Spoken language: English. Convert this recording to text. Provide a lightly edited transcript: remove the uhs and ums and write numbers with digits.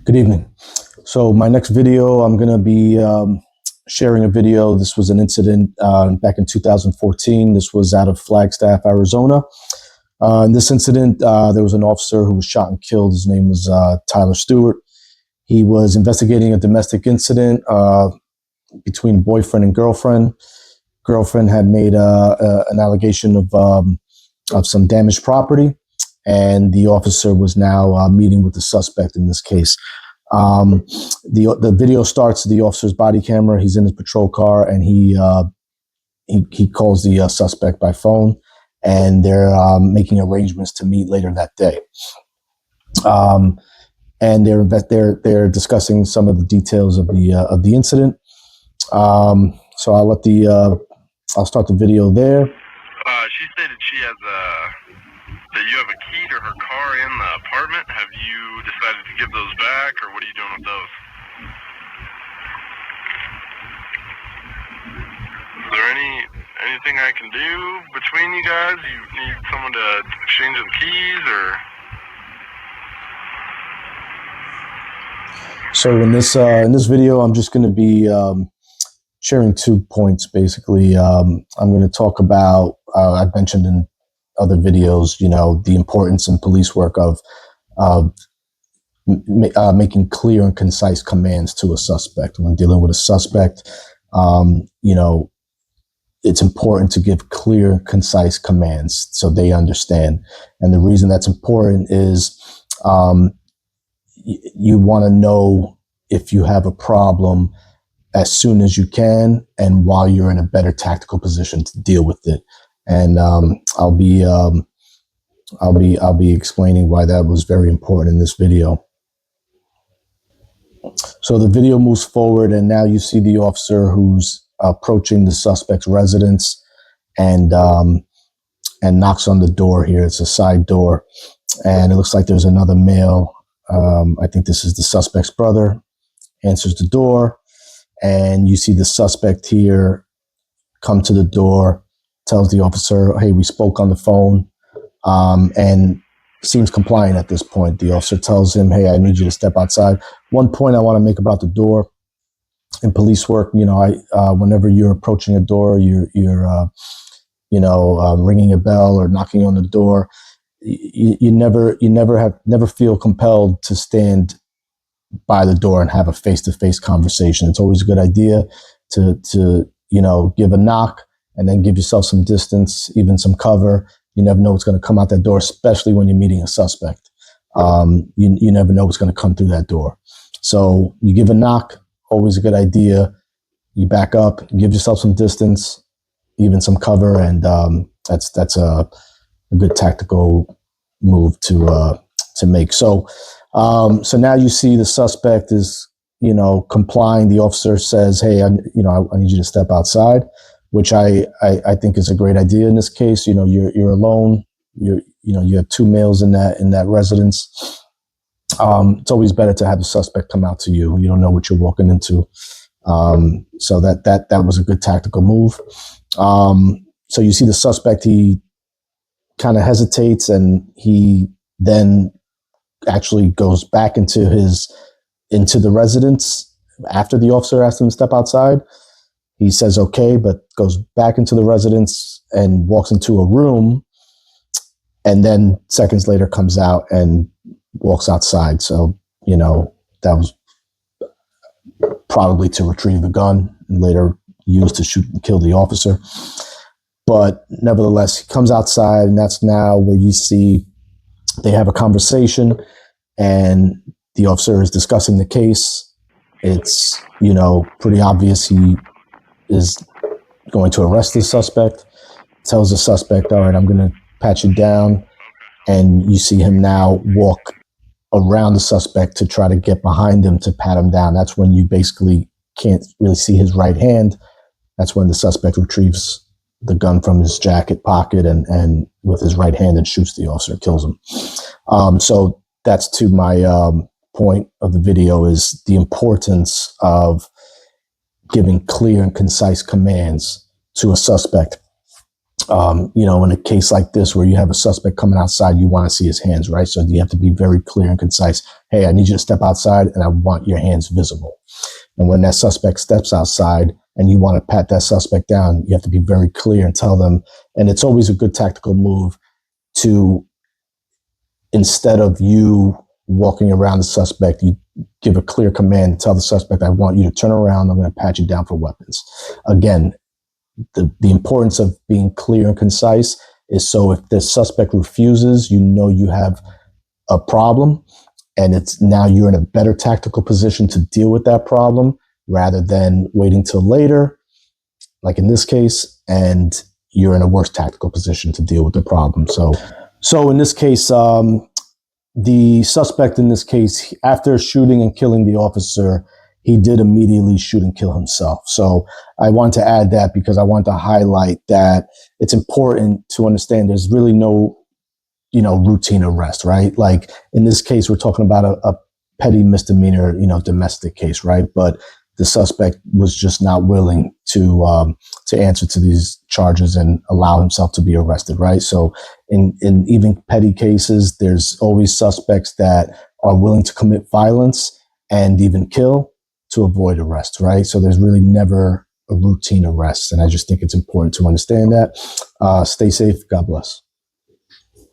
Good evening. So my next video, I'm going to be sharing a video. This was an incident back in 2014. This was out of Flagstaff, Arizona. In this incident, there was an officer who was shot and killed. His name was Tyler Stewart. He was investigating a domestic incident between boyfriend and girlfriend. Girlfriend had made an allegation of some damaged property, and the officer was now meeting with the suspect in this case. The video starts the officer's body camera. He's in his patrol car, and he calls the suspect by phone, and they're making arrangements to meet later that day. And they're discussing some of the details of the incident. So I'll start the video there. She stated she has that you have a key to her car in the apartment. Have you decided to give those back, or what are you doing with those? Is there anything I can do between you guys? You need someone to exchange the keys, or? So in this video, I'm just going to be sharing 2 points. Basically, I'm going to talk about I've mentioned in other videos, the importance in police work of making clear and concise commands to a suspect when dealing with a suspect. It's important to give clear, concise commands so they understand. And the reason that's important is you want to know if you have a problem as soon as you can, and while you're in a better tactical position to deal with it. And I'll be explaining why that was very important in this video. So the video moves forward, and now you see the officer who's approaching the suspect's residence, and knocks on the door here. It's a side door, and it looks like there's another male. I think this is the suspect's brother. Answers the door, and you see the suspect here come to the door, tells the officer, "Hey, we spoke on the phone," and seems compliant at this point. The officer tells him, "Hey, I need you to step outside." One point I want to make about the door in police work, whenever you're approaching a door, you're ringing a bell or knocking on the door, you never feel compelled to stand by the door and have a face-to-face conversation. It's always a good idea to give a knock and then give yourself some distance, even some cover. You never know what's going to come out that door, especially when you're meeting a suspect. You never know what's going to come through that door. So you give a knock, always a good idea. You back up, give yourself some distance, even some cover, and that's a good tactical move to make. So now you see the suspect is complying. The officer says, "Hey, I need you to step outside," which I think is a great idea in this case. You're alone. You have 2 males in that residence. It's always better to have the suspect come out to you. You don't know what you're walking into. So that was a good tactical move. So you see the suspect, he kind of hesitates, and he then actually goes back into the residence after the officer asked him to step outside. He says okay, but goes back into the residence and walks into a room, and then seconds later comes out and walks outside. So that was probably to retrieve the gun and later used to shoot and kill the officer. But nevertheless, he comes outside, and that's now where you see they have a conversation, and the officer is discussing the case. It's, pretty obvious he is going to arrest the suspect, tells the suspect, "All right, I'm going to pat you down." And you see him now walk around the suspect to try to get behind him to pat him down. That's when you basically can't really see his right hand. That's when the suspect retrieves the gun from his jacket pocket and with his right hand and shoots the officer, kills him. So that's to my point of the video, is the importance of giving clear and concise commands to a suspect. In a case like this where you have a suspect coming outside, you want to see his hands, right? So you have to be very clear and concise. Hey, I need you to step outside and I want your hands visible. And when that suspect steps outside and you want to pat that suspect down, you have to be very clear and tell them. And it's always a good tactical move to, instead of you walking around the suspect, you give a clear command and tell the suspect, I want you to turn around. I'm going to pat you down for weapons. Again, the importance of being clear and concise is so if the suspect refuses, you have a problem, and it's now you're in a better tactical position to deal with that problem rather than waiting till later, like in this case, and you're in a worse tactical position to deal with the problem. So in this case, the suspect in this case, after shooting and killing the officer, he did immediately shoot and kill himself. So I want to add that because I want to highlight that it's important to understand there's really no, routine arrest, right? Like in this case, we're talking about a petty misdemeanor, domestic case, right? But the suspect was just not willing to answer to these charges and allow himself to be arrested, right? So in even petty cases, there's always suspects that are willing to commit violence and even kill to avoid arrest, right? So there's really never a routine arrest. And I just think it's important to understand that. Stay safe. God bless.